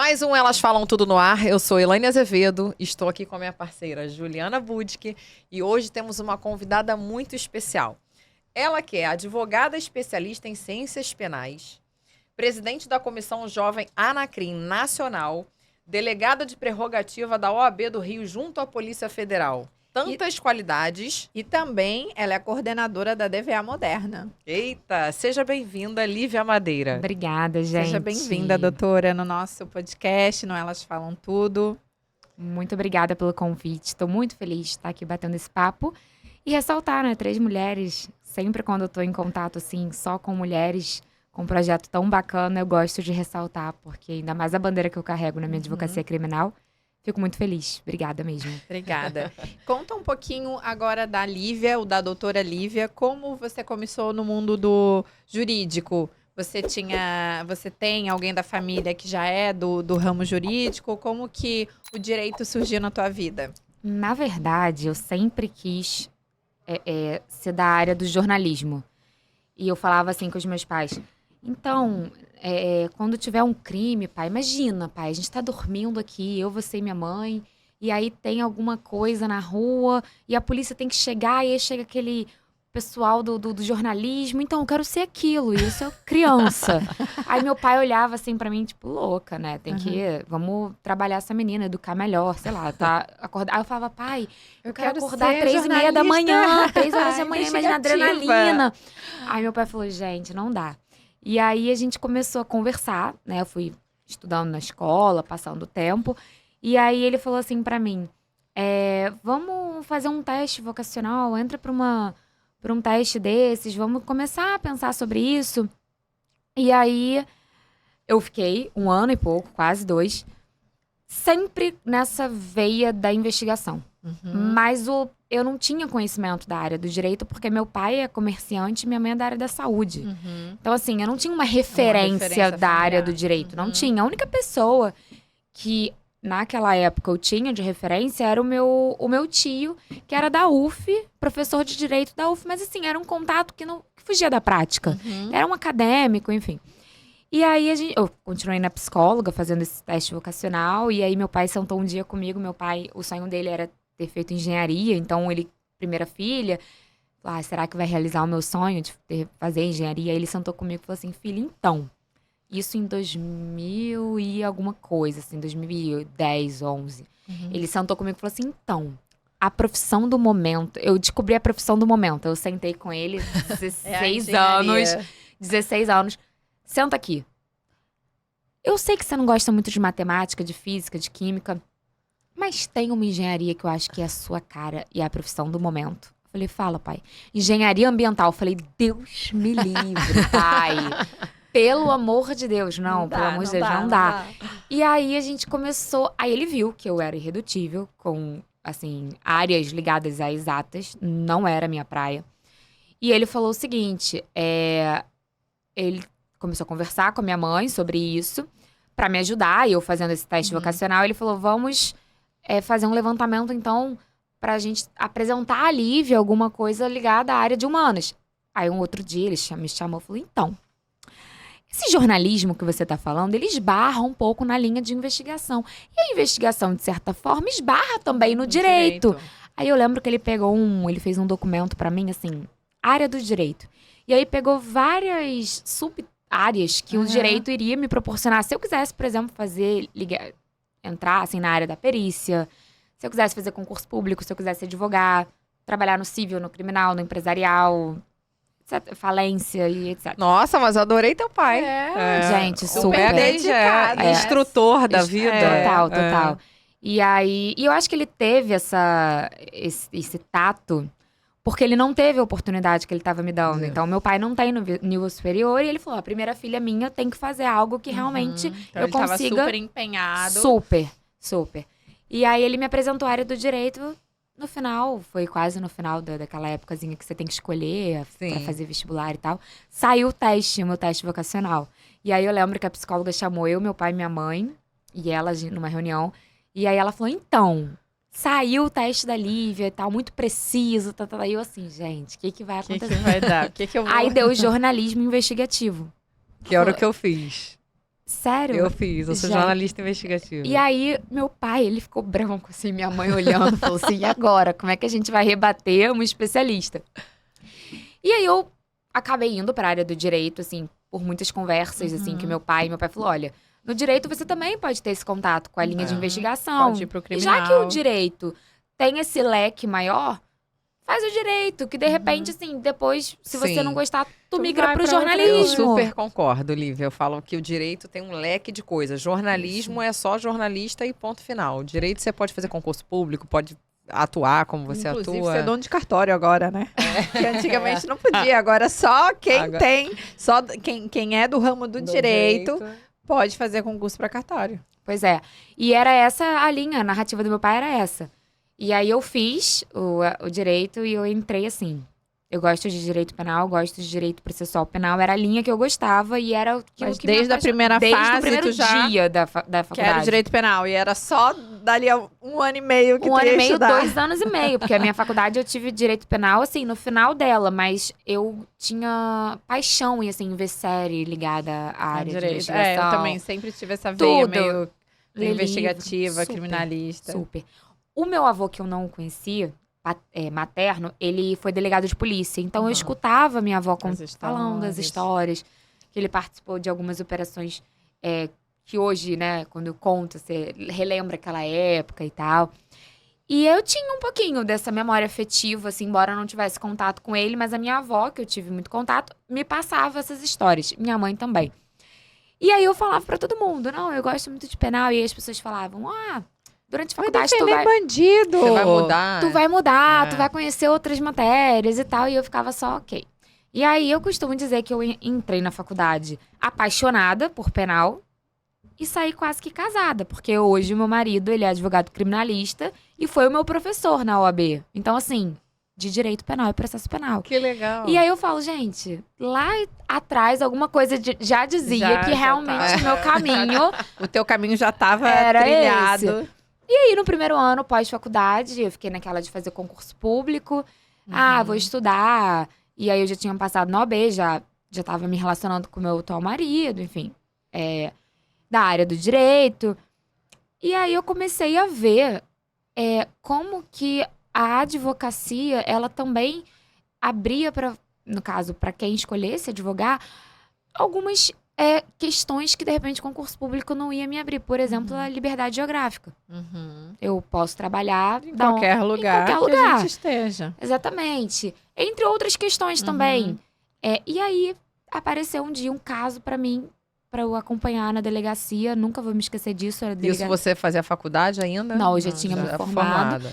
Mais um Elas Falam Tudo no Ar. Eu sou Elaine Azevedo, estou aqui com a minha parceira Juliana Budke e hoje temos uma convidada muito especial. Ela que é advogada especialista em ciências penais, presidente da Comissão Jovem Anacrim Nacional, delegada de prerrogativa da OAB do Rio junto à Polícia Federal. Tantas qualidades. E também ela é a coordenadora da DVA Moderna. Eita, seja bem-vinda, Lívia Madeira. Obrigada, gente. Seja bem-vinda, doutora, no nosso podcast, no Elas Falam Tudo. Muito obrigada pelo convite. Estou muito feliz de estar aqui batendo esse papo. E ressaltar, né, 3 mulheres. Sempre quando eu estou em contato, assim, só com mulheres, com um projeto tão bacana, eu gosto de ressaltar, porque ainda mais a bandeira que eu carrego na minha advocacia criminal, fico muito feliz. Obrigada mesmo. Obrigada. Conta um pouquinho agora da Lívia, ou da doutora Lívia, como você começou no mundo do jurídico. Você tem alguém da família que já é do ramo jurídico? Como que o direito surgiu na tua vida? Na verdade, eu sempre quis ser da área do jornalismo. E eu falava assim com os meus pais, então, quando tiver um crime, pai, imagina, pai, a gente tá dormindo aqui, eu, você e minha mãe, e aí tem alguma coisa na rua, e a polícia tem que chegar, e aí chega aquele pessoal do jornalismo, então eu quero ser aquilo, e eu sou criança. Aí meu pai olhava assim pra mim, tipo, louca, né, vamos trabalhar essa menina, educar melhor, sei lá, tá, acordar. Aí eu falava, pai, eu quero acordar 3h30 da manhã, 3 horas da manhã, imagina adrenalina. Aí meu pai falou, gente, não dá. E aí a gente começou a conversar, né? Eu fui estudando na escola, passando o tempo. E aí ele falou assim pra mim, vamos fazer um teste vocacional, entra pra um teste desses, vamos começar a pensar sobre isso. E aí eu fiquei 1 ano e pouco, quase 2, sempre nessa veia da investigação. Mas eu não tinha conhecimento da área do direito, porque meu pai é comerciante e minha mãe é da área da saúde. Então, assim, eu não tinha uma referência da área do direito. Não tinha. A única pessoa que, naquela época, eu tinha de referência era o meu tio, que era da UF, professor de direito da UF. Mas, assim, era um contato que fugia da prática. Era um acadêmico, enfim. E aí, eu continuei na psicóloga, fazendo esse teste vocacional. E aí, meu pai sentou um dia comigo. Meu pai, o sonho dele era ter feito engenharia, então ele, primeira filha, falou, será que vai realizar o meu sonho de fazer engenharia? Aí ele sentou comigo e falou assim, filha, então, isso em 2000 e alguma coisa, assim, 2010, 11. Ele sentou comigo e falou assim, então, a profissão do momento, eu descobri a profissão do momento, eu sentei com ele, 16 anos, senta aqui. Eu sei que você não gosta muito de matemática, de física, de química, mas tem uma engenharia que eu acho que é a sua cara e é a profissão do momento. Eu falei, fala, pai. Engenharia ambiental. Eu falei, Deus me livre, pai. Pelo amor de Deus. Não, pelo amor de Deus, não dá. E aí a gente começou... Aí ele viu que eu era irredutível com, assim, áreas ligadas a exatas. Não era a minha praia. E ele falou o seguinte, ele começou a conversar com a minha mãe sobre isso, pra me ajudar. E eu fazendo esse teste vocacional, ele falou, vamos... fazer um levantamento, então, pra gente apresentar a Lívia alguma coisa ligada à área de humanas. Aí, um outro dia, ele me chamou e falou, então, esse jornalismo que você tá falando, ele esbarra um pouco na linha de investigação. E a investigação, de certa forma, esbarra também no direito. Aí, eu lembro que ele ele fez um documento pra mim, assim, área do direito. E aí, pegou várias sub-áreas que o direito iria me proporcionar. Se eu quisesse, por exemplo, entrar, assim, na área da perícia, se eu quisesse fazer concurso público, se eu quisesse advogar, trabalhar no civil, no criminal, no empresarial, etc, falência e etc. Nossa, mas eu adorei teu pai. Gente, super dedicado. Instrutor da vida. Total. E aí, eu acho que ele teve esse tato, porque ele não teve a oportunidade que ele estava me dando. Então, meu pai não tem no nível superior. E ele falou, a primeira filha minha, eu tenho que fazer algo que realmente então eu ele consiga... Ele tava super empenhado. Super. E aí, ele me apresentou a área do direito no final. Foi quase no final daquela épocazinha que você tem que escolher pra fazer vestibular e tal. Saiu o meu teste vocacional. E aí, eu lembro que a psicóloga chamou eu, meu pai e minha mãe. E ela, numa reunião. E aí, ela falou, então... Saiu o teste da Lívia e tal, muito preciso. E eu assim, gente, o que vai acontecer? O que vai dar? Que eu vou... Aí deu o jornalismo investigativo. Que era o que eu fiz. Sério? Eu fiz, eu sou Gente. jornalista investigativa. E aí, meu pai, ele ficou branco, assim, minha mãe olhando, falou assim, e agora? Como é que a gente vai rebater um especialista? E aí, eu acabei indo para a área do direito, assim, por muitas conversas, assim, que meu pai falou, olha, no direito você também pode ter esse contato com a linha de investigação. Pode ir pro E criminal. já que o direito tem esse leque maior, faz o direito, que de repente, assim, depois, se você Sim. não gostar, tu Tu migra vai pro pra outra Eu jornalismo. super concordo, Lívia. Eu falo que o direito tem um leque de coisas. Jornalismo é só jornalista e ponto final. O direito você pode fazer concurso público, pode atuar como você Inclusive, atua. você é dono de cartório agora, né? Que antigamente não podia. Agora só quem Agora- tem, só quem é do ramo do direito pode fazer concurso para cartório. Pois é. E era essa a linha, a narrativa do meu pai era essa. E aí eu fiz o direito e eu entrei assim. Eu gosto de direito penal, gosto de direito processual penal. Era a linha que eu gostava e era aquilo Mas que me desde a apaixonava. primeira Desde fase, o primeiro tu já dia da faculdade. quero direito penal. E era só dali a um ano e meio que Um tu ano ia e meio, estudar. 2 anos e meio. Porque a minha faculdade eu tive direito penal, assim, no final dela. Mas eu tinha paixão em, assim, ver série ligada à área de investigação. eu também sempre tive essa veia Tudo. meio Ler investigativa, livro, super, criminalista. Super. O meu avô, que eu não conhecia, materno, ele foi delegado de polícia. Então, eu escutava minha avó falando das histórias. Que ele participou de algumas operações que hoje, né, quando eu conto, você relembra aquela época e tal. E eu tinha um pouquinho dessa memória afetiva, assim, embora eu não tivesse contato com ele. Mas a minha avó, que eu tive muito contato, me passava essas histórias. Minha mãe também. E aí eu falava pra todo mundo, não, eu gosto muito de penal. E aí as pessoas falavam, durante a faculdade tu vai... bandido. Você vai mudar. Tu vai mudar, É. tu vai conhecer outras matérias e tal. E eu ficava só, ok. E aí eu costumo dizer que eu entrei na faculdade apaixonada por penal e saí quase que casada. Porque hoje o meu marido, ele é advogado criminalista e foi o meu professor na OAB. Então, assim, de direito penal e processo penal. Que legal. E aí eu falo, gente, lá atrás alguma coisa já dizia Já que tá. realmente o meu caminho... O teu caminho já tava Era trilhado. E aí, no primeiro ano, pós-faculdade, eu fiquei naquela de fazer concurso público. Vou estudar. E aí, eu já tinha passado na OAB, já tava me relacionando com o meu atual marido, enfim. Da área do direito. E aí, eu comecei a ver como que a advocacia, ela também abria para, no caso, para quem escolhesse advogar, algumas questões que, de repente, o concurso público não ia me abrir. Por exemplo, a liberdade geográfica. Eu posso trabalhar Em qualquer lugar qualquer que a lugar. gente esteja. Exatamente. Entre outras questões também. E aí, apareceu um dia um caso pra mim, pra eu acompanhar na delegacia. Nunca vou me esquecer disso. Era Isso você fazia faculdade ainda? Não, eu já tinha me formado.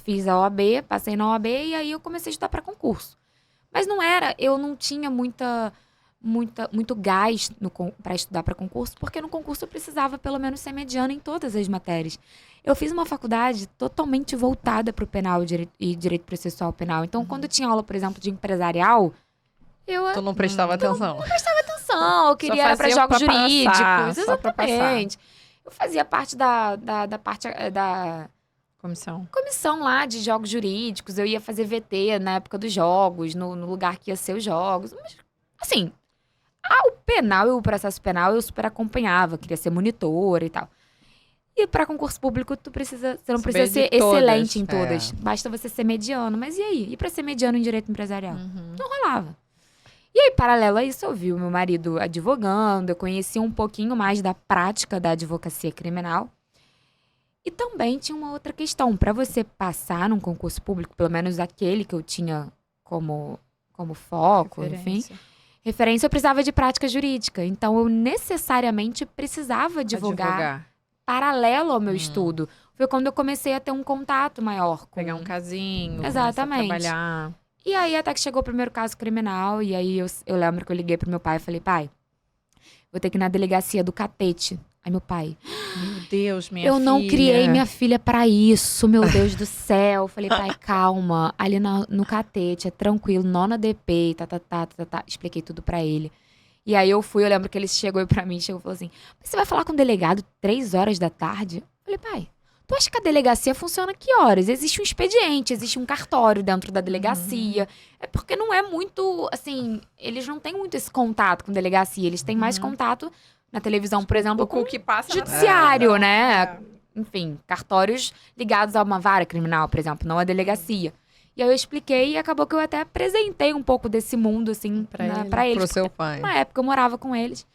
Fiz a OAB, passei na OAB e aí eu comecei a estudar pra concurso. Mas eu não tinha muito gás para estudar para concurso, porque no concurso eu precisava pelo menos ser mediana em todas as matérias. Eu fiz uma faculdade totalmente voltada para o penal e direito processual penal. Então, quando tinha aula, por exemplo, de empresarial, Tu não prestava atenção. atenção, eu queria era para fazia jogos pra passar, jurídicos, só pra passar. exatamente. Eu fazia parte da parte da Comissão lá de jogos jurídicos. Eu ia fazer VT na época dos jogos, no lugar que ia ser os jogos. Mas, assim, o penal e o processo penal eu super acompanhava, queria ser monitora e tal. E para concurso público, você não Saber precisa ser de todas. excelente em todas. Basta você ser mediano. Mas e aí? E para ser mediano em direito empresarial? Não rolava. E aí, paralelo a isso, eu vi o meu marido advogando, eu conheci um pouquinho mais da prática da advocacia criminal. E também tinha uma outra questão. Para você passar num concurso público, pelo menos aquele que eu tinha como foco, enfim, referência, eu precisava de prática jurídica. Então, eu necessariamente precisava advogar paralelo ao meu estudo. Foi quando eu comecei a ter um contato maior com... Pegar um casinho, Exatamente. começar a trabalhar. E aí, até que chegou o primeiro caso criminal, e aí eu lembro que eu liguei pro meu pai e falei, pai, vou ter que ir na delegacia do Catete. Aí meu pai, Meu Deus, minha filha. eu não criei minha filha pra isso, meu Deus do céu. Eu falei, pai, calma, ali no Catete, é tranquilo, nona DP, tá. Expliquei tudo pra ele. E aí eu lembro que ele chegou pra mim e falou assim, mas você vai falar com o delegado 3 horas da tarde? Eu falei, pai, tu acha que a delegacia funciona que horas? Existe um expediente, existe um cartório dentro da delegacia. É porque não é muito, assim, eles não têm muito esse contato com delegacia, eles têm mais contato na televisão, por exemplo, O com que passa na judiciário, televisão, né? Enfim, cartórios ligados a uma vara criminal, por exemplo, não a delegacia. E aí eu expliquei e acabou que eu até apresentei um pouco desse mundo, assim, pra eles. Pro seu pai. Na época eu morava com eles.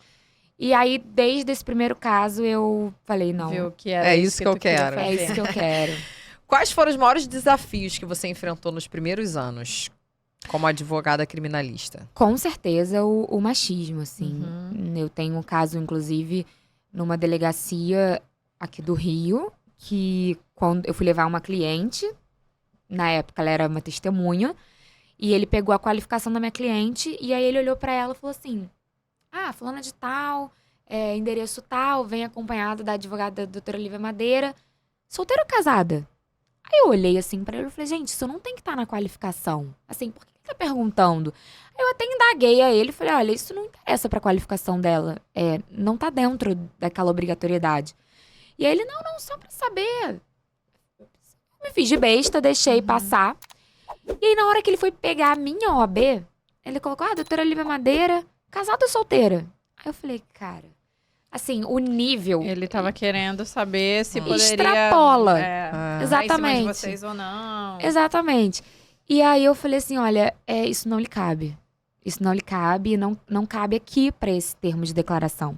E aí, desde esse primeiro caso, eu falei, não, Viu que era É isso que eu tu queria quero. é isso fazer. que eu quero. Quais foram os maiores desafios que você enfrentou nos primeiros anos como advogada criminalista? Com certeza, o machismo, assim. Uhum. Eu tenho um caso, inclusive, numa delegacia aqui do Rio, que quando eu fui levar uma cliente, na época ela era uma testemunha, e ele pegou a qualificação da minha cliente, e aí ele olhou pra ela e falou assim, fulana de tal, endereço tal, vem acompanhada da advogada da doutora Lívia Madeira, solteira ou casada? Aí eu olhei assim pra ele e falei, gente, isso não tem que estar na qualificação. Assim, por que ele tá perguntando? Aí eu até indaguei a ele e falei, olha, isso não interessa pra qualificação dela. Não tá dentro daquela obrigatoriedade. E aí ele, não, só pra saber. Me fiz de besta, deixei passar. E aí na hora que ele foi pegar a minha OAB, ele colocou, doutora Lívia Madeira, casada ou solteira? Aí eu falei, cara, assim, o nível... Ele tava querendo saber se poderia... Extrapola. dar em cima de Exatamente. vocês ou não. Exatamente. E aí eu falei assim, olha, isso não lhe cabe. Isso não lhe cabe, não cabe aqui pra esse termo de declaração.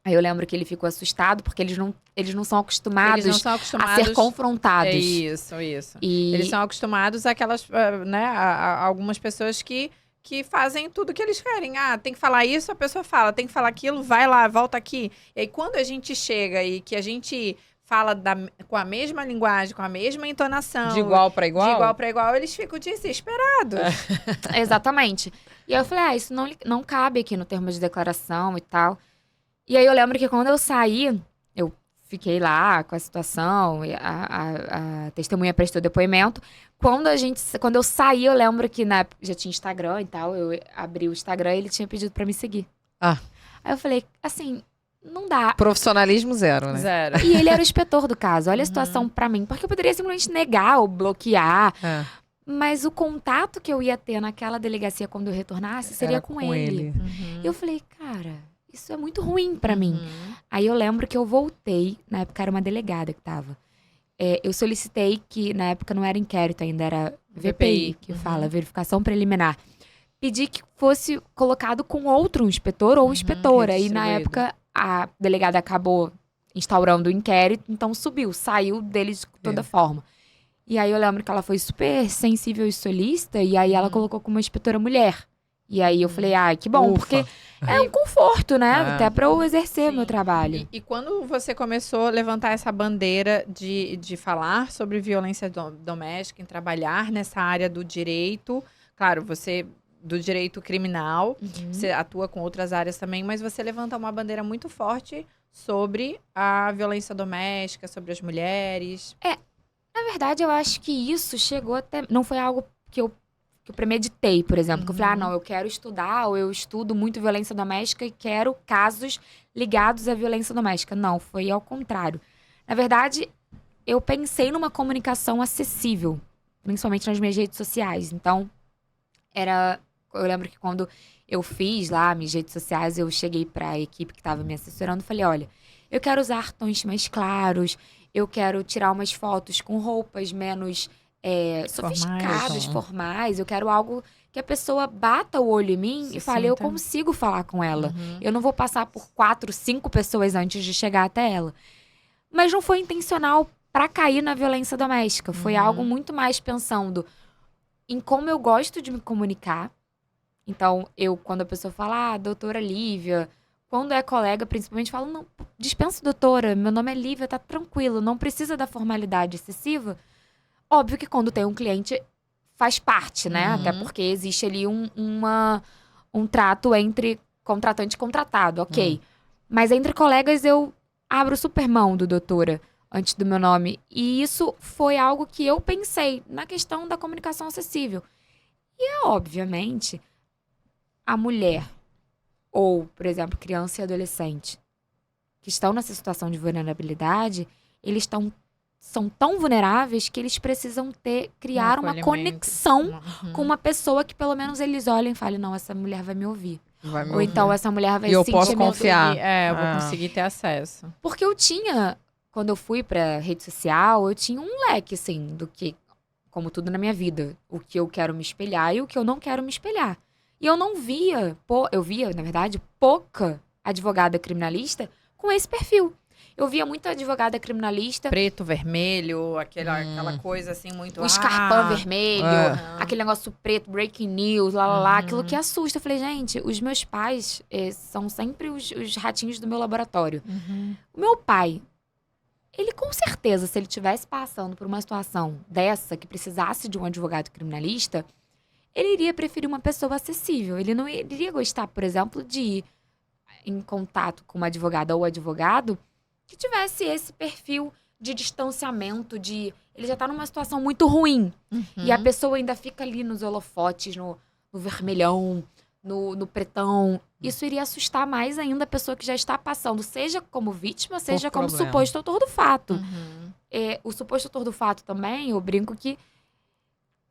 Aí eu lembro que ele ficou assustado, porque eles não são acostumados, Eles não são a acostumados... ser confrontados. É isso. E Eles são acostumados àquelas, né, a algumas pessoas que fazem tudo que eles querem. Tem que falar isso, a pessoa fala. Tem que falar aquilo, vai lá, volta aqui. E aí, quando a gente chega e que a gente fala com a mesma linguagem, com a mesma entonação... De igual para igual? De igual para igual, eles ficam desesperados. Exatamente. E aí eu falei, isso não cabe aqui no termo de declaração e tal. E aí eu lembro que quando eu saí, eu fiquei lá com a situação, e a testemunha prestou depoimento. Quando eu saí, eu lembro que na época já tinha Instagram e tal, eu abri o Instagram e ele tinha pedido pra me seguir. Ah. Aí eu falei, assim, não dá. Profissionalismo zero, né? Zero. E ele era o inspetor do caso, olha a situação pra mim. Porque eu poderia simplesmente negar ou bloquear. É. Mas o contato que eu ia ter naquela delegacia quando eu retornasse seria Era com ele. Uhum. E eu falei, cara, isso é muito ruim pra mim. Uhum. Aí eu lembro que eu voltei, na época era uma delegada que tava. Eu solicitei que, na época não era inquérito ainda, era VPI, que fala, verificação preliminar. Pedi que fosse colocado com outro inspetor ou inspetora. E na redistribuído. época a delegada acabou instaurando o inquérito, então saiu dele de toda forma. E aí eu lembro que ela foi super sensível e solícita, e aí ela colocou como uma inspetora mulher. E aí eu falei, que bom, Ufa. porque é um conforto, né? É. Até pra eu exercer Sim. meu trabalho. E quando você começou a levantar essa bandeira de falar sobre violência doméstica, em trabalhar nessa área do direito, claro, você do direito criminal, você atua com outras áreas também, mas você levanta uma bandeira muito forte sobre a violência doméstica, sobre as mulheres. Na verdade, eu acho que isso chegou até... Não foi algo que eu premeditei, por exemplo. Que eu falei, não, eu quero estudar, ou eu estudo muito violência doméstica e quero casos ligados à violência doméstica. Não, foi ao contrário. Na verdade, eu pensei numa comunicação acessível, principalmente nas minhas redes sociais. Então, eu lembro que quando eu fiz lá minhas redes sociais, eu cheguei pra equipe que estava me assessorando e falei, olha, eu quero usar tons mais claros, eu quero tirar umas fotos com roupas menos sofisticadas, formais. Eu quero algo que a pessoa bata o olho em mim e fale, eu consigo falar com ela. Eu não vou passar por 4, 5 pessoas antes de chegar até ela. Mas não foi intencional pra cair na violência doméstica. Foi algo muito mais pensando em como eu gosto de me comunicar. Então, quando a pessoa fala, doutora Lívia, quando é colega, principalmente, falo, não, dispensa doutora, meu nome é Lívia, tá tranquilo, não precisa da formalidade excessiva. Óbvio que quando tem um cliente, faz parte, né? Até porque existe ali um trato entre contratante e contratado, ok. Mas entre colegas, eu abro super mão do doutora antes do meu nome. E isso foi algo que eu pensei na questão da comunicação acessível. E, obviamente, a mulher, ou, por exemplo, criança e adolescente, que estão nessa situação de vulnerabilidade, eles são tão vulneráveis que eles precisam criar uma conexão com uma pessoa que pelo menos eles olhem e falem, não, essa mulher vai me ouvir. Vai me Ou ouvir. então essa mulher vai E eu se posso sentir menos- confiar. Eu vou conseguir ter acesso. Porque eu tinha, quando eu fui pra rede social, eu tinha um leque, assim, do que, como tudo na minha vida, o que eu quero me espelhar e o que eu não quero me espelhar. E eu não via, eu via, na verdade, pouca advogada criminalista com esse perfil. Eu via muita advogada criminalista, Preto, vermelho, aquela coisa assim muito... o escarpão vermelho, É. aquele negócio preto, breaking news, lá, Uhum. aquilo que assusta. Eu falei, gente, os meus pais são sempre os ratinhos do meu laboratório. Uhum. O meu pai, ele com certeza, se ele estivesse passando por uma situação dessa, que precisasse de um advogado criminalista, ele iria preferir uma pessoa acessível. Ele não iria gostar, por exemplo, de ir em contato com uma advogada ou advogado que tivesse esse perfil de distanciamento, ele já tá numa situação muito ruim. E a pessoa ainda fica ali nos holofotes, no vermelhão, no pretão. Isso iria assustar mais ainda a pessoa que já está passando, seja como vítima, seja como problema. suposto autor do fato. Uhum. O suposto autor do fato também, eu brinco que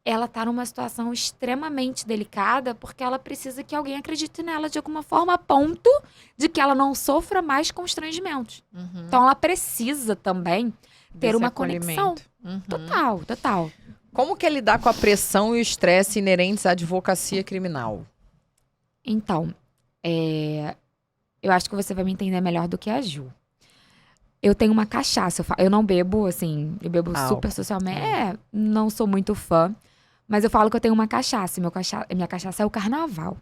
ela tá numa situação extremamente delicada porque ela precisa que alguém acredite nela de alguma forma a ponto de que ela não sofra mais constrangimentos. Uhum. Então ela precisa também ter Desse uma conexão. acolhimento. Uhum. Total. Como que é lidar com a pressão e o estresse inerentes à advocacia criminal? Então, eu acho que você vai me entender melhor do que a Ju. Eu tenho uma cachaça. Eu não bebo, assim, eu bebo Álcool. super socialmente. Não sou muito fã. Mas eu falo que eu tenho uma cachaça. Minha cachaça é o carnaval.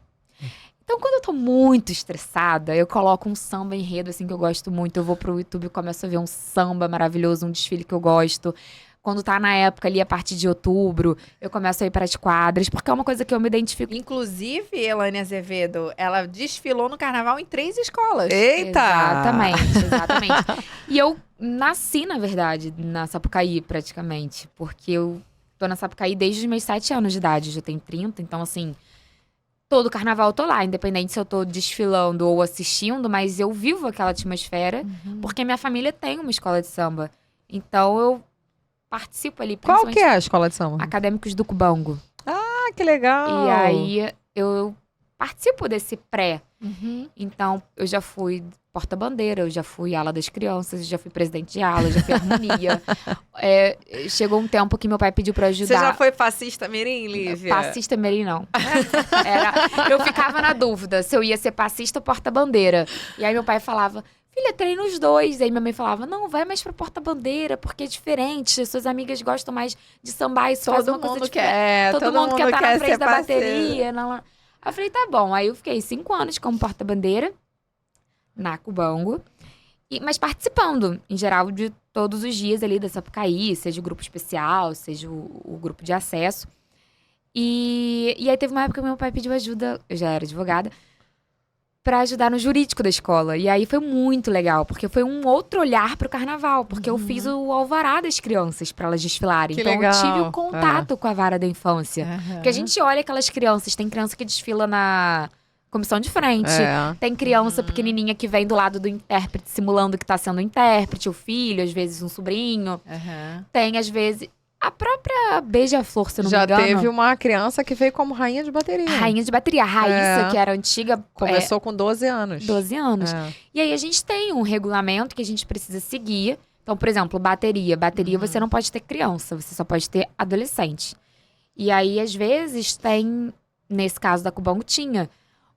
Então, quando eu tô muito estressada, eu coloco um samba enredo, assim, que eu gosto muito. Eu vou pro YouTube e começo a ver um samba maravilhoso, um desfile que eu gosto. Quando tá na época ali, a partir de outubro, eu começo a ir para as quadras, porque é uma coisa que eu me identifico. Inclusive, Elaine Azevedo, ela desfilou no carnaval em 3 escolas. Eita! Exatamente. E eu nasci, na verdade, na Sapucaí, praticamente. Porque eu tô na Sapucaí desde os meus 7 anos de idade. Eu já tenho 30, então, assim, todo carnaval eu tô lá. Independente se eu tô desfilando ou assistindo, mas eu vivo aquela atmosfera. Porque minha família tem uma escola de samba. Então, eu participo ali, Qual principalmente que é a escola de samba? Acadêmicos do Cubango. Ah, que legal! E aí, eu participo desse pré. Uhum. Então, eu já fui porta-bandeira, eu já fui ala das crianças, eu já fui presidente de ala, eu já fui harmonia. Chegou um tempo que meu pai pediu pra eu Você ajudar. já foi fascista mirim, Lívia? Passista mirim, não. Eu ficava na dúvida se eu ia ser passista ou porta-bandeira. E aí meu pai falava, filha, treina os dois. E aí minha mãe falava, não, vai mais pra porta-bandeira, porque é diferente. Suas amigas gostam mais de sambar, isso faz uma coisa diferente. Todo mundo quer estar na frente da bateria. Aí eu falei, tá bom. Aí eu fiquei 5 anos como porta-bandeira na Cubango. Mas participando, em geral, de todos os dias ali da Sapucaí, seja o grupo especial, seja o grupo de acesso. E aí teve uma época que meu pai pediu ajuda, eu já era advogada, pra ajudar no jurídico da escola. E aí foi muito legal, porque foi um outro olhar pro carnaval, porque eu fiz o alvará das crianças pra elas desfilarem. Que então legal. eu tive o contato com a vara da infância. Porque a gente olha aquelas crianças, tem criança que desfila na comissão de frente, tem criança pequenininha que vem do lado do intérprete simulando que tá sendo intérprete, o filho, às vezes um sobrinho. Tem, às vezes, a própria Beija-Flor, se eu não Já me engano. teve uma criança que veio como rainha de bateria. Rainha de bateria, a Raíssa, que era antiga. Começou com 12 anos. 12 anos. É. E aí a gente tem um regulamento que a gente precisa seguir. Então, por exemplo, bateria. Bateria você não pode ter criança, você só pode ter adolescente. E aí, às vezes, tem, nesse caso da Cubango, tinha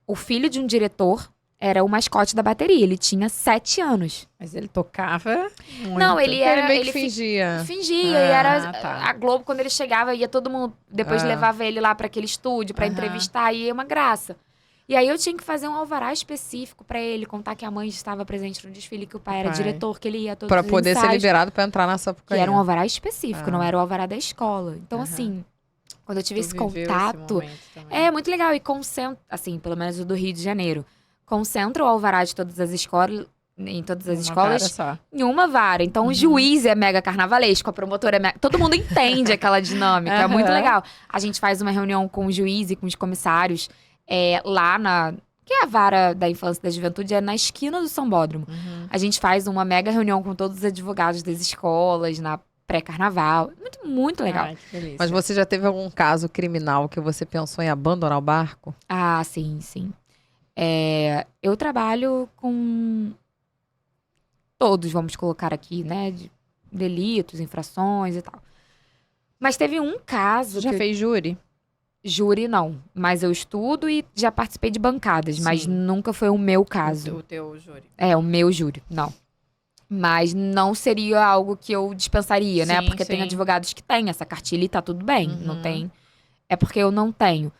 o filho de um diretor, era o mascote da bateria. Ele tinha 7 anos. Mas ele tocava muito. Não, ele era. Ele meio que ele fingia. fingia, e era tá. a Globo, quando ele chegava, ia todo mundo, depois levava ele lá pra aquele estúdio pra entrevistar, e é uma graça. E aí eu tinha que fazer um alvará específico pra ele, contar que a mãe estava presente no desfile, que o pai era diretor, que ele ia a todos Pra os poder ser ensaios, liberado pra entrar na que Sapucaí. era um alvará específico, não era o alvará da escola. Então, Aham. assim, quando eu tive esse Tu viveu contato, momento também. é muito legal. E concentra, assim, pelo menos o do Rio de Janeiro, concentra o alvará de todas as escolas, em todas as Uma escolas, vara só. em uma vara. Então, o juiz é mega carnavalesco, a promotora é mega... Todo mundo entende aquela dinâmica, é muito Aham. legal. A gente faz uma reunião com o juiz e com os comissários lá na... Que é a vara da infância e da juventude, é na esquina do Sambódromo. A gente faz uma mega reunião com todos os advogados das escolas, na pré-carnaval. Muito, muito legal. Ai, que delícia. Mas você já teve algum caso criminal que você pensou em abandonar o barco? Ah, sim, sim. Eu trabalho com todos, vamos colocar aqui, né? De delitos, infrações e tal. Mas teve um caso Já que fez júri? júri não, mas eu estudo e já participei de bancadas, mas Sim. nunca foi o meu caso. O teu júri. O meu júri, não. Mas não seria algo que eu dispensaria, né? Sim, Porque tem sim. advogados que têm essa cartilha e tá tudo bem. Uhum. Não tem. É porque eu não tenho.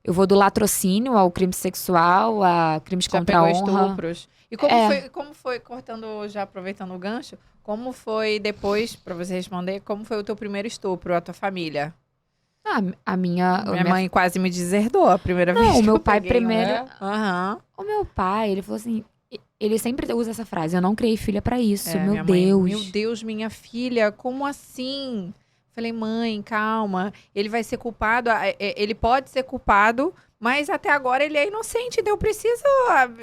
Eu vou do latrocínio ao crime sexual, a crimes Já contra a pegou honra. estupros. E como foi, cortando, já aproveitando o gancho, como foi depois, pra você responder, como foi o teu primeiro estupro, a tua família? A minha Mãe quase me deserdou a primeira vez Não, que o meu eu pai peguei um. primeiro. Aham. O meu pai, ele falou assim. Ele sempre usa essa frase: eu não criei filha pra isso, É, meu minha mãe, Deus. meu Deus, minha filha, como assim? Falei, mãe, calma. Ele vai ser culpado, ele pode ser culpado, mas até agora ele é inocente, então eu preciso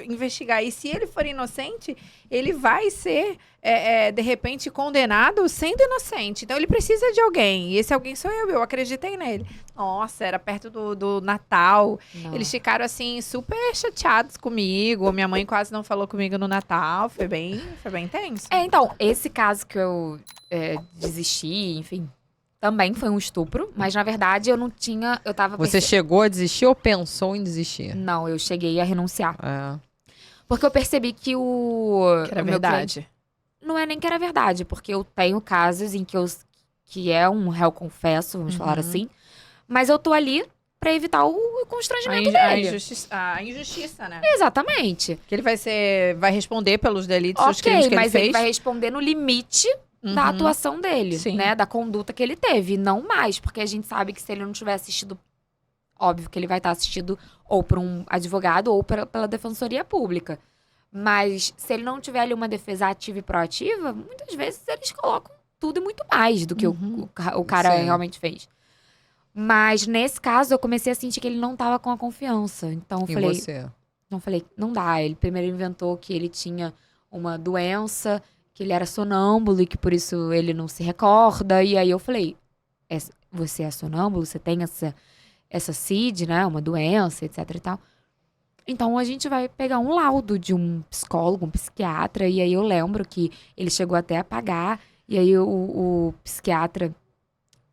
investigar. E se ele for inocente, ele vai ser, de repente, condenado sendo inocente. Então ele precisa de alguém, e esse alguém sou eu acreditei nele. Nossa, era perto do Natal. Não. Eles ficaram, assim, super chateados comigo. Minha mãe quase não falou comigo no Natal. Foi bem tenso. Então, esse caso que eu desisti, enfim, também foi um estupro, mas na verdade eu não tinha. Eu tava. Você chegou a desistir ou pensou em desistir? Não, eu cheguei a renunciar. É. Porque eu percebi que Que era o meu verdade. cliente- não é nem que era verdade, porque eu tenho casos em que é um réu confesso, vamos falar assim, mas eu tô ali pra evitar o constrangimento dele. A injustiça, né? Exatamente. Que ele vai responder pelos delitos, os crimes Ok, que ele mas fez. ele vai responder no limite da Uhum. atuação dele, Sim. né? Da conduta que ele teve, não mais. Porque a gente sabe que se ele não tiver assistido, óbvio que ele vai estar assistido ou por um advogado ou pela defensoria pública. Mas se ele não tiver ali uma defesa ativa e proativa, muitas vezes eles colocam tudo e muito mais do que o cara Sim. realmente fez. Mas nesse caso eu comecei a sentir que ele não tava com a confiança. Então eu E falei, você? não dá. Ele primeiro inventou que ele tinha uma doença, que ele era sonâmbulo e que por isso ele não se recorda. E aí eu falei, você é sonâmbulo? Você tem essa CID, né? Uma doença, etc e tal. Então a gente vai pegar um laudo de um psicólogo, um psiquiatra. E aí eu lembro que ele chegou até a pagar. E aí o psiquiatra...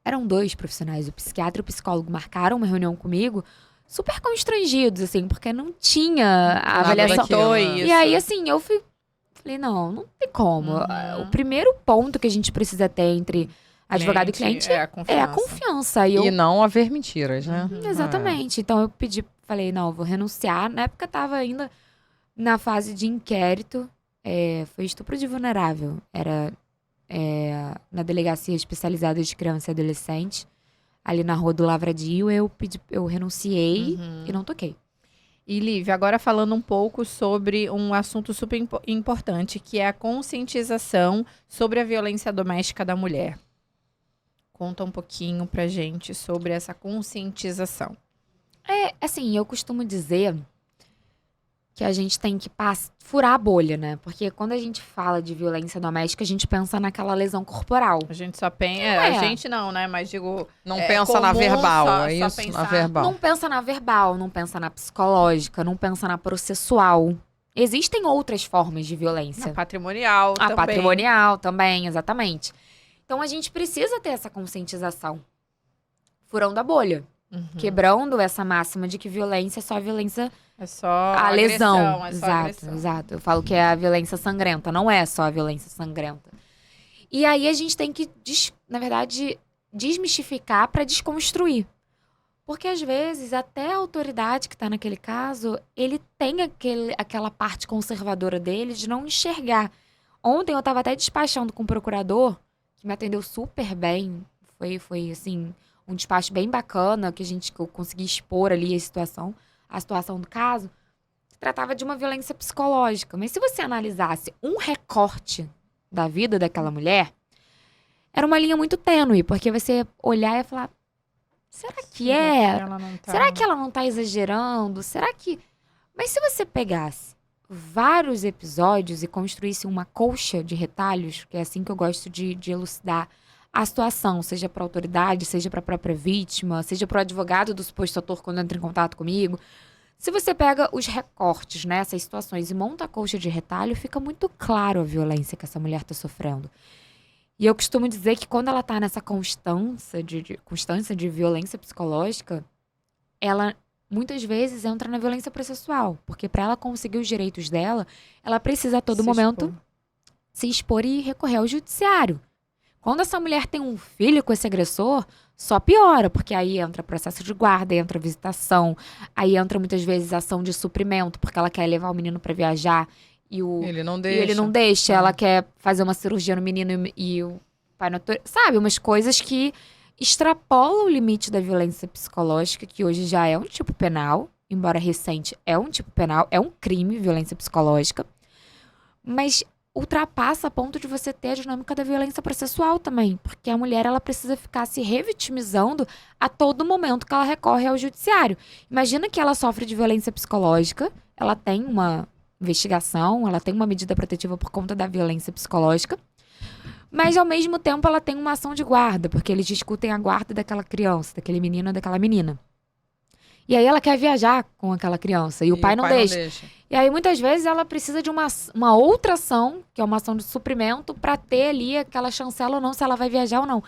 Eram 2 profissionais, o psiquiatra e o psicólogo, marcaram uma reunião comigo, super constrangidos, assim, porque não tinha a avaliação. daquilo, né? E aí, assim, eu falei, não tem como. Uhum. O primeiro ponto que a gente precisa ter entre advogado e cliente é a confiança. é a confiança. E eu, E não haver mentiras, né? exatamente. Então eu falei, não, eu vou renunciar. Na época eu tava ainda na fase de inquérito, foi estupro de vulnerável. Era na delegacia especializada de criança e adolescente, ali na rua do Lavradio, eu renunciei e não toquei. E, Lívia, agora falando um pouco sobre um assunto super importante, que é a conscientização sobre a violência doméstica da mulher. Conta um pouquinho pra gente sobre essa conscientização. Assim, eu costumo dizer que a gente tem que furar a bolha, né? Porque quando a gente fala de violência doméstica, a gente pensa naquela lesão corporal. A gente só pensa... Não A é. gente não, né? Mas digo... Não É pensa na comum verbal, só é isso? pensar- Na verbal. Não pensa na verbal, não pensa na psicológica, não pensa na processual. Existem outras formas de violência. A patrimonial A também. patrimonial também, exatamente. Então a gente precisa ter essa conscientização. Furando a bolha. Uhum. Quebrando essa máxima de que violência é só violência, É só a lesão. agressão, é só Exato, agressão. exato. Eu falo que é a violência sangrenta, não é só a violência sangrenta. E aí a gente tem que, na verdade, desmistificar para desconstruir. Porque às vezes até a autoridade que está naquele caso, ele tem aquela parte conservadora dele de não enxergar. Ontem eu estava até despachando com um procurador, que me atendeu super bem. Foi assim, um despacho bem bacana, que eu consegui expor ali a situação do caso. Se tratava de uma violência psicológica. Mas se você analisasse um recorte da vida daquela mulher, era uma linha muito tênue, porque você olhar e falar, será que Ela não tá... Será que ela não tá exagerando? Será que... Mas se você pegasse vários episódios e construísse uma colcha de retalhos, que é assim que eu gosto de elucidar a situação, seja para a autoridade, seja para a própria vítima, seja para o advogado do suposto autor quando entra em contato comigo, Se você pega os recortes, né, essas situações, e monta a colcha de retalho, fica muito claro a violência que essa mulher está sofrendo. E eu costumo dizer que quando ela tá nessa constância de violência psicológica, ela muitas vezes entra na violência processual. Porque para ela conseguir os direitos dela, ela precisa a todo momento se expor e recorrer ao judiciário. Quando essa mulher tem um filho com esse agressor, só piora, porque aí entra processo de guarda, entra visitação, aí entra muitas vezes ação de suprimento, porque ela quer levar o menino para viajar e Ele não ele não deixa, ela quer fazer uma cirurgia no menino e o pai não... Sabe, umas coisas que extrapolam o limite da violência psicológica, que hoje já é um tipo penal, embora recente, é um tipo penal, é um crime, violência psicológica, mas ultrapassa a ponto de você ter a dinâmica da violência processual também, porque a mulher ela precisa ficar se revitimizando a todo momento que ela recorre ao judiciário. Imagina que ela sofre de violência psicológica, ela tem uma investigação, ela tem uma medida protetiva por conta da violência psicológica, mas ao mesmo tempo ela tem uma ação de guarda, porque eles discutem a guarda daquela criança, daquele menino ou daquela menina. E aí ela quer viajar com aquela criança e o pai não deixa. E aí muitas vezes ela precisa de uma outra ação, que é uma ação de suprimento, para ter ali aquela chancela ou não, se ela vai viajar ou não.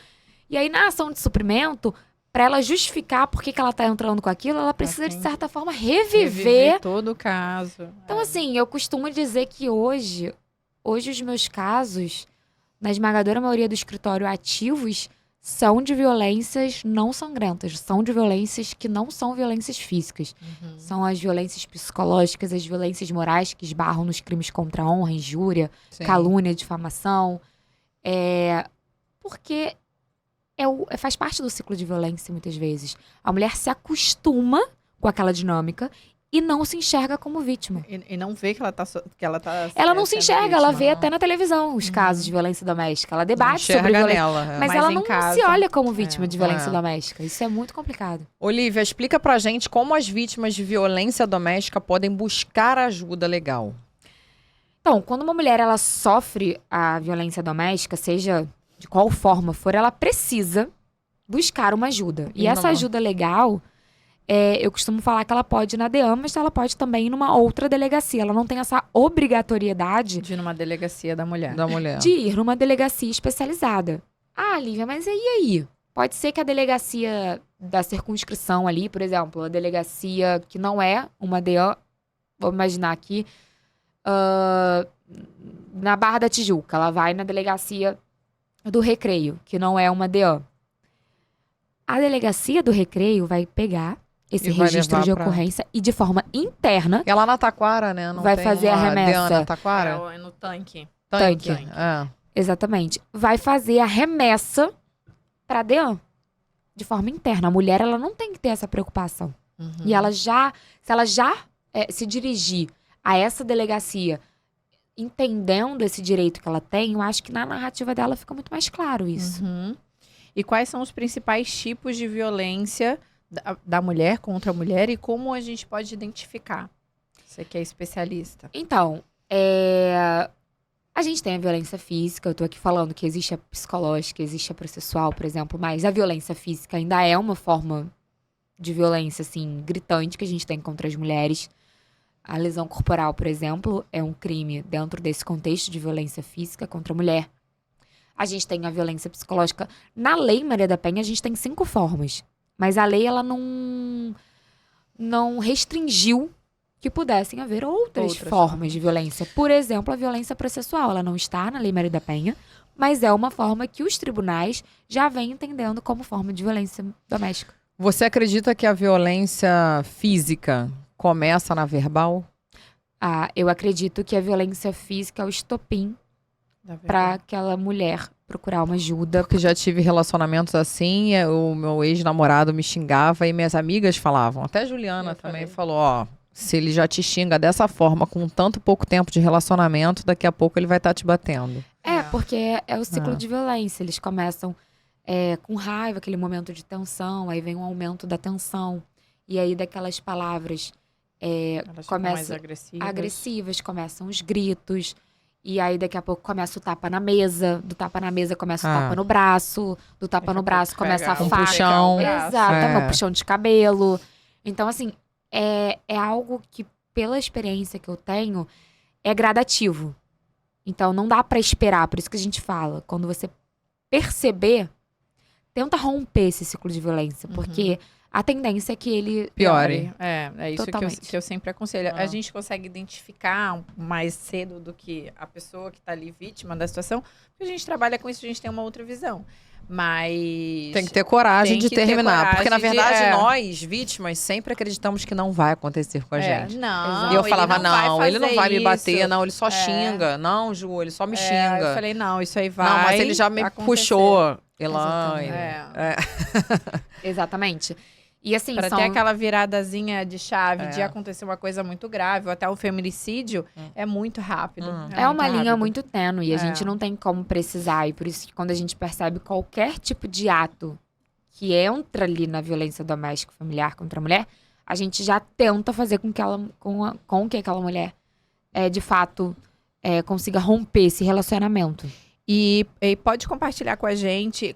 E aí na ação de suprimento, para ela justificar por que ela tá entrando com aquilo, ela precisa de certa forma reviver todo o caso. Então assim, eu costumo dizer que hoje os meus casos, na esmagadora maioria do escritório ativos, são de violências não sangrentas, são de violências que não são violências físicas. São as violências psicológicas, as violências morais que esbarram nos crimes contra a honra, injúria, calúnia, difamação. Porque faz parte do ciclo de violência muitas vezes. A mulher se acostuma com aquela dinâmica e não se enxerga como vítima. E não vê que ela tá ela não se enxerga, vítima, ela vê não. até na televisão os casos de violência doméstica. Ela debate sobre violência. Nela, Mas Mas ela em não casa, se olha como vítima de violência doméstica. Isso é muito complicado. Olivia, explica pra gente como as vítimas de violência doméstica podem buscar ajuda legal. Então, quando uma mulher ela sofre a violência doméstica, seja de qual forma for, ela precisa buscar uma ajuda. E essa ajuda legal, eu costumo falar que ela pode ir na DEAN, mas ela pode também ir numa outra delegacia. Ela não tem essa obrigatoriedade De ir numa delegacia da mulher. de ir numa delegacia especializada. Ah, Lívia, mas e aí? Pode ser que a delegacia da circunscrição ali, por exemplo, a delegacia que não é uma DEAN, vou imaginar aqui, na Barra da Tijuca, ela vai na delegacia do Recreio, que não é uma DEAN. A delegacia do Recreio vai pegar esse registro de ocorrência e de forma interna É lá na Taquara, né? Não vai tem fazer a uma remessa. DEAN na Taquara? É no tanque. Tanque. Tanque. É. Exatamente. Vai fazer a remessa para a DEAN de forma interna. A mulher ela não tem que ter essa preocupação. E ela se ela já se dirigir a essa delegacia entendendo esse direito que ela tem, eu acho que na narrativa dela fica muito mais claro isso. E quais são os principais tipos de violência da mulher contra a mulher e como a gente pode identificar? Você que é especialista. Então, a gente tem a violência física, eu tô aqui falando que existe a psicológica, existe a processual, por exemplo, mas a violência física ainda é uma forma de violência, assim, gritante que a gente tem contra as mulheres. A lesão corporal, por exemplo, é um crime dentro desse contexto de violência física contra a mulher. A gente tem a violência psicológica. Na Lei Maria da Penha, a gente tem 5 formas. Mas a lei, ela não restringiu que pudessem haver outras formas de violência. Por exemplo, a violência processual. Ela não está na Lei Maria da Penha, mas é uma forma que os tribunais já vêm entendendo como forma de violência doméstica. Você acredita que a violência física começa na verbal? Eu acredito que a violência física é o estopim para aquela mulher procurar uma ajuda. Porque já tive relacionamentos assim, o meu ex-namorado me xingava e minhas amigas falavam. Até a Juliana também falou, se ele já te xinga dessa forma, com tanto pouco tempo de relacionamento, daqui a pouco ele vai estar te batendo. Porque é o ciclo de violência. Eles começam com raiva, aquele momento de tensão, aí vem um aumento da tensão. E aí daquelas palavras começam mais agressivas, começam os gritos. E aí, daqui a pouco, começa o tapa na mesa. Do tapa na mesa, começa o tapa no braço. Do tapa no braço, começa a faca. Puxão. Exato, puxão de cabelo. Então, assim, é algo que, pela experiência que eu tenho, é gradativo. Então, não dá pra esperar. Por isso que a gente fala. Quando você perceber, tenta romper esse ciclo de violência. Porque a tendência é que ele Piore. É isso Totalmente. que eu sempre aconselho. Ah. A gente consegue identificar mais cedo do que a pessoa que tá ali vítima da situação, porque a gente trabalha com isso, a gente tem uma outra visão. Mas Tem que ter coragem Tem de que ter terminar. Porque, na coragem de- verdade, é. nós, vítimas, sempre acreditamos que não vai acontecer com a gente. Não, E eu falava, ele não vai me fazer bater, isso. não, ele só É. xinga. Não, Ju, ele só me Eu xinga. falei, não, isso aí vai Não, mas ele já me acontecer. puxou. Elaine. É. Exatamente. E assim, Pra são... ter aquela viradazinha de chave É. de acontecer uma coisa muito grave, ou até o feminicídio, é muito rápido. É uma linha rápido. muito tênue, a É. gente não tem como precisar. E por isso que quando a gente percebe qualquer tipo de ato que entra ali na violência doméstica familiar contra a mulher, a gente já tenta fazer com que com que aquela mulher, de fato, consiga romper esse relacionamento. E pode compartilhar com a gente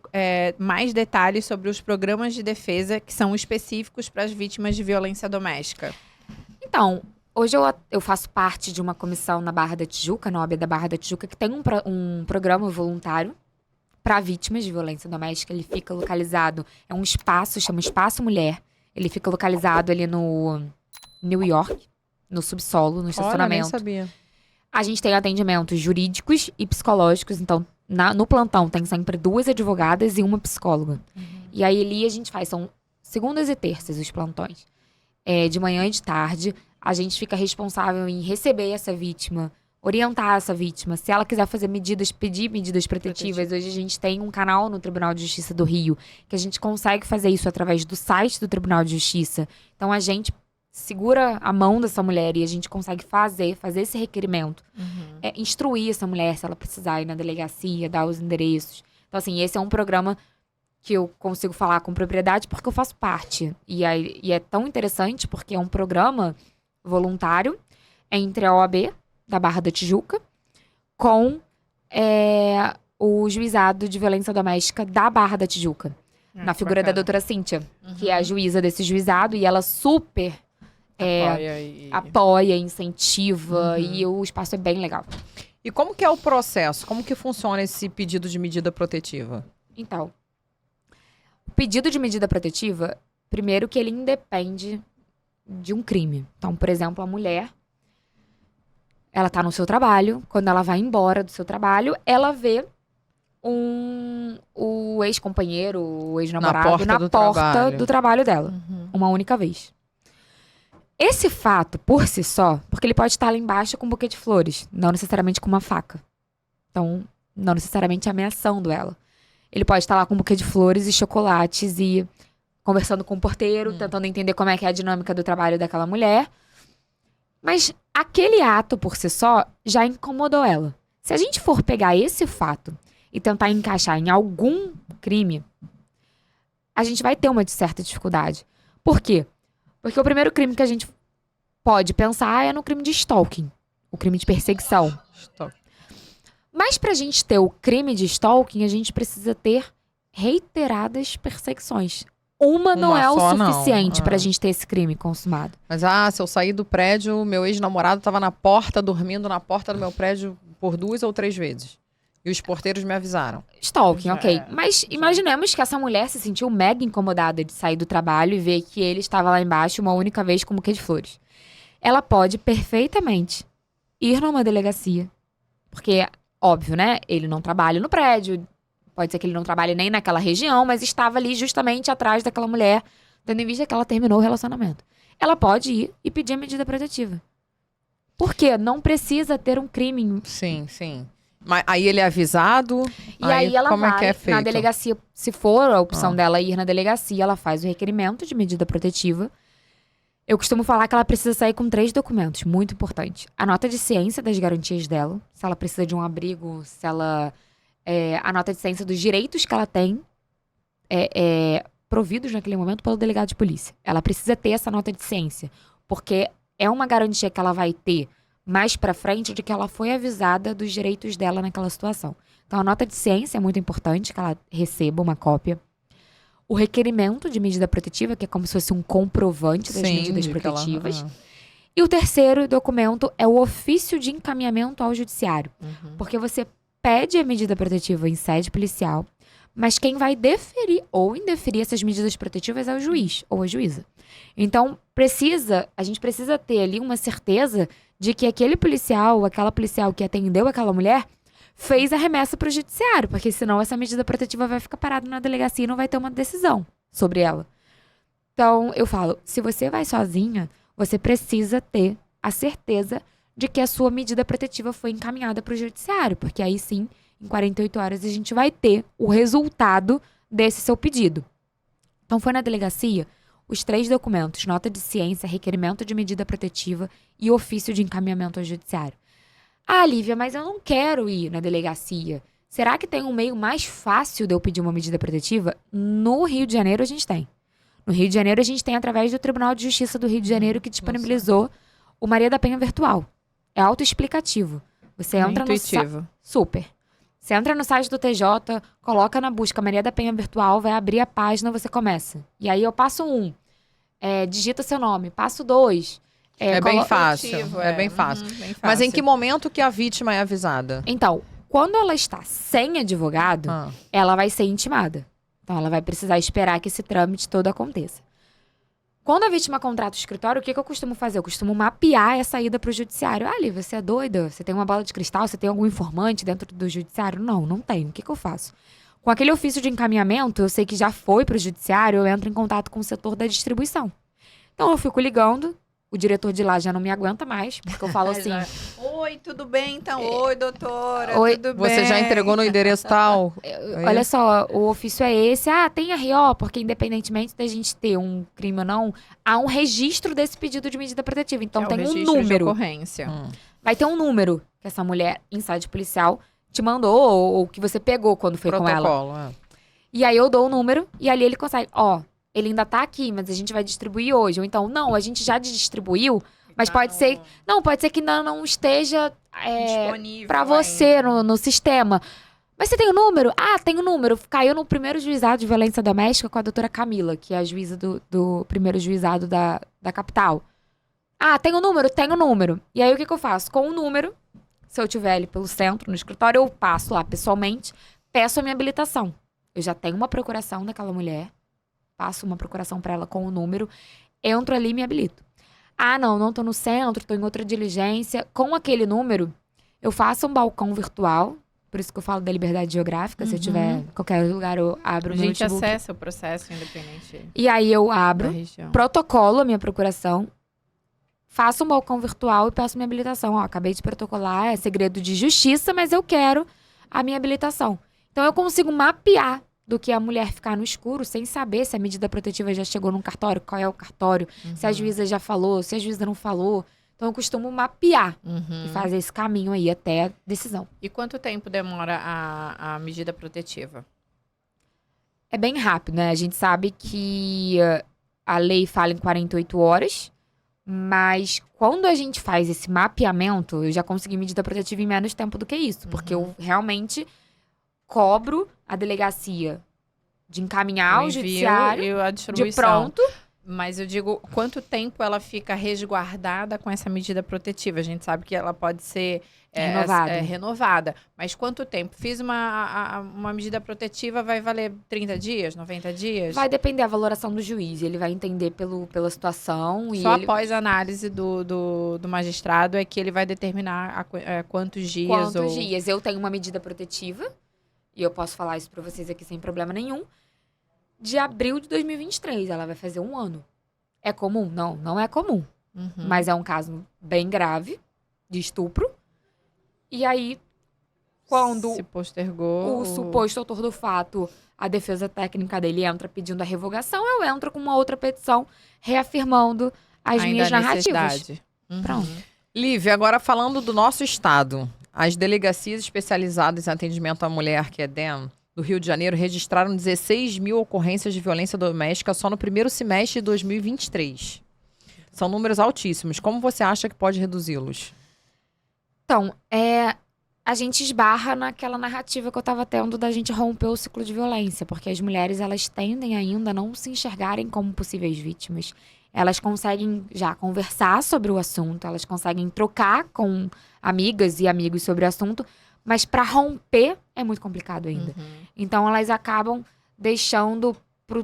mais detalhes sobre os programas de defesa que são específicos para as vítimas de violência doméstica. Então, hoje eu faço parte de uma comissão na Barra da Tijuca, na OAB da Barra da Tijuca, que tem um programa voluntário para vítimas de violência doméstica. Ele fica localizado, é um espaço, chama Espaço Mulher. Ele fica localizado ali no New York, no subsolo, no Olha, nem estacionamento. sabia. A gente tem atendimentos jurídicos e psicológicos. Então, no plantão tem sempre 2 advogadas e uma psicóloga. E aí ali a gente faz, são segundas e terças os plantões. De manhã e de tarde, a gente fica responsável em receber essa vítima, orientar essa vítima. Se ela quiser fazer pedir medidas protetivas, hoje a gente tem um canal no Tribunal de Justiça do Rio, que a gente consegue fazer isso através do site do Tribunal de Justiça. Então, a gente segura a mão dessa mulher e a gente consegue fazer esse requerimento. Instruir essa mulher se ela precisar ir na delegacia, dar os endereços. Então, assim, esse é um programa que eu consigo falar com propriedade porque eu faço parte. E é tão interessante porque é um programa voluntário entre a OAB da Barra da Tijuca com o Juizado de Violência Doméstica da Barra da Tijuca. Na figura da doutora Cíntia, que é a juíza desse juizado, e ela super apoia, incentiva, e o espaço é bem legal. E como que é o processo? Como que funciona esse pedido de medida protetiva? Então, o pedido de medida protetiva, primeiro que ele independe de um crime. Então, por exemplo, a mulher, ela tá no seu trabalho, quando ela vai embora do seu trabalho, ela vê o ex-companheiro, o ex-namorado na porta do trabalho dela. Uma única vez. Esse fato, por si só, porque ele pode estar lá embaixo com um buquê de flores, não necessariamente com uma faca. Então, não necessariamente ameaçando ela. Ele pode estar lá com um buquê de flores e chocolates e conversando com o porteiro, tentando entender como é que é a dinâmica do trabalho daquela mulher. Mas aquele ato, por si só, já incomodou ela. Se a gente for pegar esse fato e tentar encaixar em algum crime, a gente vai ter uma certa dificuldade. Por quê? Porque o primeiro crime que a gente pode pensar é no crime de stalking. O crime de perseguição. Mas pra gente ter o crime de stalking, a gente precisa ter reiteradas perseguições. Uma não é o suficiente pra gente ter esse crime consumado. Mas, se eu sair do prédio, meu ex-namorado tava na porta, dormindo na porta do meu prédio por 2 ou 3 vezes. E os porteiros me avisaram. Stalking, ok. Mas imaginemos que essa mulher se sentiu mega incomodada de sair do trabalho e ver que ele estava lá embaixo uma única vez com um buquê de flores. Ela pode perfeitamente ir numa delegacia. Porque, óbvio, né? Ele não trabalha no prédio. Pode ser que ele não trabalhe nem naquela região, mas estava ali justamente atrás daquela mulher, tendo em vista que ela terminou o relacionamento. Ela pode ir e pedir a medida protetiva. Por quê? Não precisa ter um crime. Sim, sim. Mas aí ele é avisado. E aí ela como vai é que é feito? na delegacia. Se for a opção dela ir na delegacia, ela faz o requerimento de medida protetiva. Eu costumo falar que ela precisa sair com 3 documentos, muito importante. A nota de ciência das garantias dela, se ela precisa de um abrigo, se ela... a nota de ciência dos direitos que ela tem, providos naquele momento pelo delegado de polícia. Ela precisa ter essa nota de ciência, porque é uma garantia que ela vai ter mais pra frente de que ela foi avisada dos direitos dela naquela situação. Então, a nota de ciência é muito importante que ela receba uma cópia. o requerimento de medida protetiva, que é como se fosse um comprovante das medidas protetivas. E o terceiro documento é o ofício de encaminhamento ao judiciário. Porque você pede a medida protetiva em sede policial, mas quem vai deferir ou indeferir essas medidas protetivas é o juiz ou a juíza. Então, a gente precisa ter ali uma certeza de que aquele policial ou aquela policial que atendeu aquela mulher fez a remessa para o judiciário, porque senão essa medida protetiva vai ficar parada na delegacia e não vai ter uma decisão sobre ela. Então, eu falo, se você vai sozinha, você precisa ter a certeza de que a sua medida protetiva foi encaminhada para o judiciário, porque aí sim, em 48 horas, a gente vai ter o resultado desse seu pedido. Então, foi na delegacia, os 3 documentos, nota de ciência, requerimento de medida protetiva e ofício de encaminhamento ao judiciário. Ah, Lívia, mas eu não quero ir na delegacia. Será que tem um meio mais fácil de eu pedir uma medida protetiva? No Rio de Janeiro, a gente tem. No Rio de Janeiro, a gente tem através do Tribunal de Justiça do Rio de Janeiro, que disponibilizou o Maria da Penha Virtual. É autoexplicativo. Você entra intuitivo. Super. Você entra no site do TJ, coloca na busca Maria da Penha Virtual, vai abrir a página, você começa. E aí eu passo 1, digita seu nome. Passo 2. É bem fácil. É bem fácil. Bem fácil. Mas em que momento que a vítima é avisada? Então, quando ela está sem advogado, ela vai ser intimada. Então, ela vai precisar esperar que esse trâmite todo aconteça. Quando a vítima contrata o escritório, o que eu costumo fazer? Eu costumo mapear essa ida para o judiciário. Ah, Lívia, você é doida? Você tem uma bola de cristal? Você tem algum informante dentro do judiciário? Não, não tenho. O que eu faço? Com aquele ofício de encaminhamento, eu sei que já foi para o judiciário, eu entro em contato com o setor da distribuição. Então, eu fico ligando. O diretor de lá já não me aguenta mais, porque eu falo assim... Oi, tudo bem? Então, oi, doutora, Oi, tudo bem? Você já entregou no endereço tal? Olha só, o ofício é esse. Ah, tem RO, porque independentemente da gente ter um crime ou não, há um registro desse pedido de medida protetiva. Então, tem um número. De ocorrência. Vai ter um número que essa mulher, em site policial, te mandou ou que você pegou quando foi com ela. Protocolo. E aí, eu dou o número e ali ele consegue... Ele ainda tá aqui, mas a gente vai distribuir hoje. Ou então, não, a gente já distribuiu, mas pode ser... Não, pode ser que não esteja disponível pra você no sistema. Mas você tem o número? Ah, tem o número. Caiu no primeiro juizado de violência doméstica com a doutora Camila, que é a juíza do primeiro juizado da capital. Ah, tem o número? Tem o número. E aí, o que eu faço? Com o número, se eu tiver ali pelo centro, no escritório, eu passo lá pessoalmente, peço a minha habilitação. Eu já tenho uma procuração daquela mulher, passo uma procuração pra ela com o número, entro ali e me habilito. Ah, não tô no centro, tô em outra diligência. Com aquele número, eu faço um balcão virtual, por isso que eu falo da liberdade geográfica, se eu tiver em qualquer lugar, eu abro o meu notebook. A gente acessa o processo independente. E aí eu abro, protocolo a minha procuração, faço um balcão virtual e peço minha habilitação. Acabei de protocolar, é segredo de justiça, mas eu quero a minha habilitação. Então eu consigo mapear do que a mulher ficar no escuro sem saber se a medida protetiva já chegou num cartório, qual é o cartório, se a juíza já falou, se a juíza não falou. Então, eu costumo mapear e fazer esse caminho aí até a decisão. E quanto tempo demora a medida protetiva? É bem rápido, né? A gente sabe que a lei fala em 48 horas, mas quando a gente faz esse mapeamento, eu já consegui medida protetiva em menos tempo do que isso, porque eu realmente cobro a delegacia de encaminhar ao judiciário e a distribuição. De pronto. Mas eu digo, quanto tempo ela fica resguardada com essa medida protetiva? A gente sabe que ela pode ser renovada. Mas quanto tempo? Fiz uma medida protetiva, vai valer 30 dias, 90 dias? Vai depender da valoração do juiz. Ele vai entender pela situação. Só após a análise do magistrado é que ele vai determinar quantos dias. Quantos dias? Eu tenho uma medida protetiva, e eu posso falar isso pra vocês aqui sem problema nenhum, de abril de 2023. Ela vai fazer 1 ano. É comum? Não, não é comum. Mas é um caso bem grave de estupro. E aí, quando se postergou o suposto autor do fato, a defesa técnica dele entra pedindo a revogação, eu entro com uma outra petição reafirmando as minhas narrativas. Pronto. Lívia, agora falando do nosso estado, as delegacias especializadas em atendimento à mulher, que é DEM, do Rio de Janeiro, registraram 16 mil ocorrências de violência doméstica só no primeiro semestre de 2023. São números altíssimos. Como você acha que pode reduzi-los? Então, a gente esbarra naquela narrativa que eu tava tendo da gente romper o ciclo de violência, porque as mulheres, elas tendem ainda a não se enxergarem como possíveis vítimas. Elas conseguem já conversar sobre o assunto, elas conseguem trocar com amigas e amigos sobre o assunto, mas para romper é muito complicado ainda. Então elas acabam deixando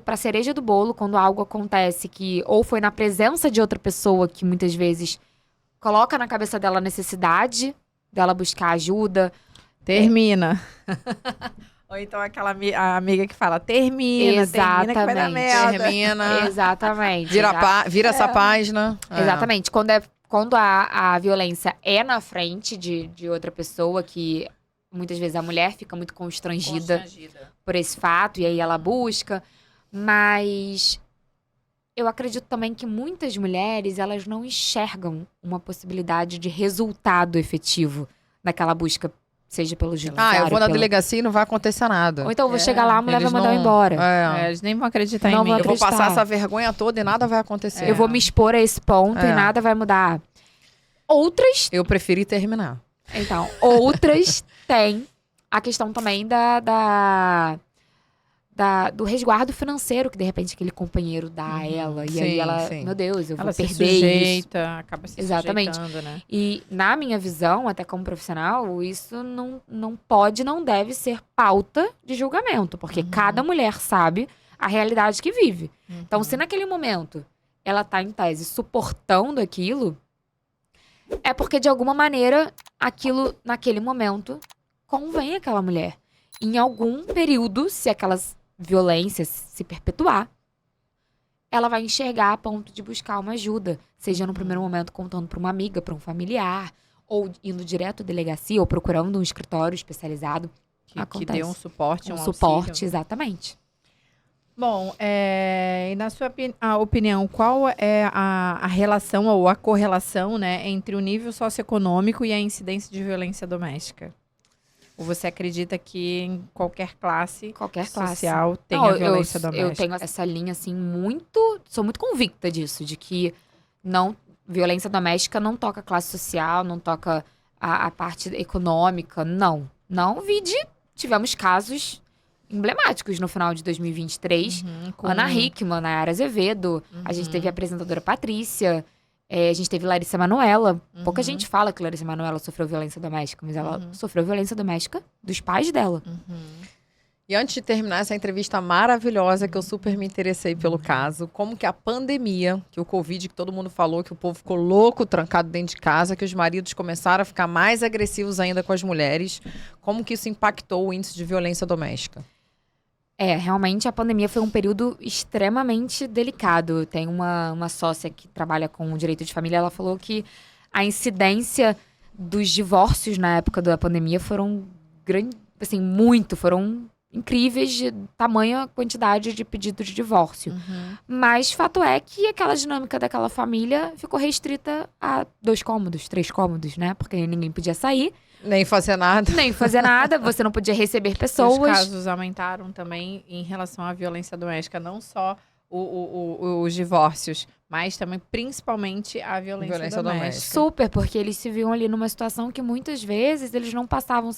pra cereja do bolo quando algo acontece que ou foi na presença de outra pessoa que muitas vezes coloca na cabeça dela a necessidade dela buscar ajuda. Termina. Ou então a amiga que fala, termina que vai dar Exatamente. merda. Termina. Exatamente. Vira essa página. Exatamente. Quando a violência é na frente de outra pessoa, que muitas vezes a mulher fica muito constrangida por esse fato, e aí ela busca. Mas eu acredito também que muitas mulheres, elas não enxergam uma possibilidade de resultado efetivo naquela busca, seja pelo judiciário. Eu vou na delegacia e não vai acontecer nada. Ou então eu vou chegar lá, a mulher vai mandar eu embora. Eles nem vão acreditar Não em mim. vão Eu vou acreditar. passar essa vergonha toda e nada vai acontecer. Eu vou me expor a esse ponto e nada vai mudar. Outras Eu preferi terminar. Então, outras têm a questão também do resguardo financeiro que, de repente, aquele companheiro dá a ela. E aí Sim, ela, sim. meu Deus, eu vou Ela se perder isso. sujeita, acaba se Exatamente. sujeitando, né? E, na minha visão, até como profissional, isso não pode, não deve ser pauta de julgamento. Porque cada mulher sabe a realidade que vive. Então, se naquele momento ela tá, em tese, suportando aquilo, é porque, de alguma maneira, aquilo, naquele momento, convém àquela mulher. Em algum período, se aquelas violências se perpetuar, ela vai enxergar a ponto de buscar uma ajuda. Seja no primeiro momento contando para uma amiga, para um familiar, ou indo direto à delegacia, ou procurando um escritório especializado. Que Acontece. dê um suporte, Um um suporte, auxílio. exatamente. Bom, e na sua opinião, qual é a relação ou a correlação, né, entre o nível socioeconômico e a incidência de violência doméstica? Ou você acredita que em qualquer classe social tem a violência doméstica? Eu tenho essa linha, assim, sou muito convicta disso, de que violência doméstica não toca classe social, não toca a parte econômica, não. Tivemos casos emblemáticos no final de 2023. Ana Hickman, Nayara Azevedo, a gente teve a apresentadora Patrícia, a gente teve Larissa Manoela. Pouca gente fala que Larissa Manoela sofreu violência doméstica, mas ela sofreu violência doméstica dos pais dela. E antes de terminar essa entrevista maravilhosa, que eu super me interessei pelo caso, como que a pandemia, que o Covid, que todo mundo falou, que o povo ficou louco, trancado dentro de casa, que os maridos começaram a ficar mais agressivos ainda com as mulheres, como que isso impactou o índice de violência doméstica? Realmente a pandemia foi um período extremamente delicado. Tem uma sócia que trabalha com o direito de família, ela falou que a incidência dos divórcios na época da pandemia foram foram incríveis, de tamanha quantidade de pedidos de divórcio. Mas fato é que aquela dinâmica daquela família ficou restrita a 2 cômodos, 3 cômodos, né? Porque ninguém podia sair. Nem fazer nada. Nem fazer nada, você não podia receber pessoas. Os casos aumentaram também em relação à violência doméstica, não só os divórcios, mas também, principalmente, a violência doméstica. Super, porque eles se viam ali numa situação que muitas vezes eles não passavam,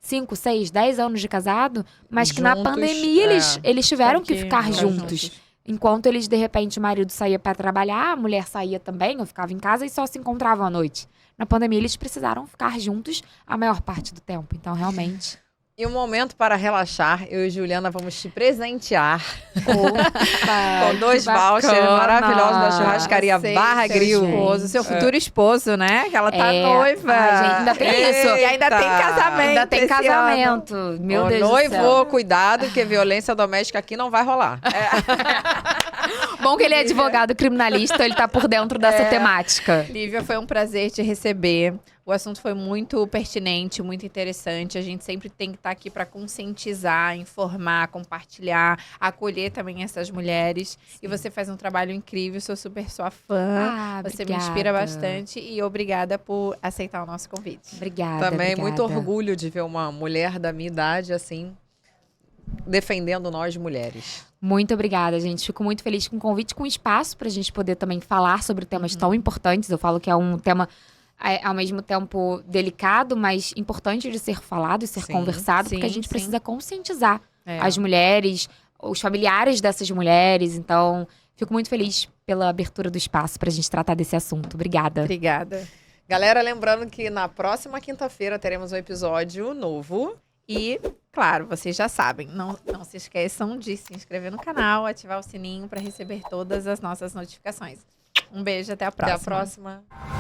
5, 6, 10 anos de casado, mas que na Juntos, pandemia eles tiveram que ficar juntos. juntos. Enquanto eles, de repente, o marido saía para trabalhar, a mulher saía também, ou ficava em casa e só se encontravam à noite. Na pandemia, eles precisaram ficar juntos a maior parte do tempo. Então, realmente... E um momento para relaxar, eu e Juliana vamos te presentear com 2 vouchers maravilhosos da churrascaria Barra Grill. Seu futuro esposo, né? Que ela tá noiva. Gente, ainda tem isso. E ainda tem casamento. Ainda tem esse casamento. ano. Meu Deus do céu. Noivo, cuidado, porque violência doméstica aqui não vai rolar. Bom que ele é advogado criminalista, ele tá por dentro dessa temática. Lívia, foi um prazer te receber. O assunto foi muito pertinente, muito interessante. A gente sempre tem que estar aqui para conscientizar, informar, compartilhar, acolher também essas mulheres. Sim. E você faz um trabalho incrível, sou super sua fã. Você me inspira bastante e obrigada por aceitar o nosso convite. Obrigada. Também obrigada. muito orgulho de ver uma mulher da minha idade assim, defendendo nós mulheres. Muito obrigada, gente. Fico muito feliz com o convite, com espaço para a gente poder também falar sobre temas tão importantes. Eu falo que é um tema ao mesmo tempo delicado, mas importante de ser falado e ser Sim, conversado, porque a sim, gente sim. precisa conscientizar É. as mulheres, os familiares dessas mulheres. Então, fico muito feliz pela abertura do espaço pra gente tratar desse assunto. Obrigada. Obrigada. Galera, lembrando que na próxima quinta-feira teremos um episódio novo. E, claro, vocês já sabem, não se esqueçam de se inscrever no canal, ativar o sininho para receber todas as nossas notificações. Um beijo, até a próxima. Até a próxima.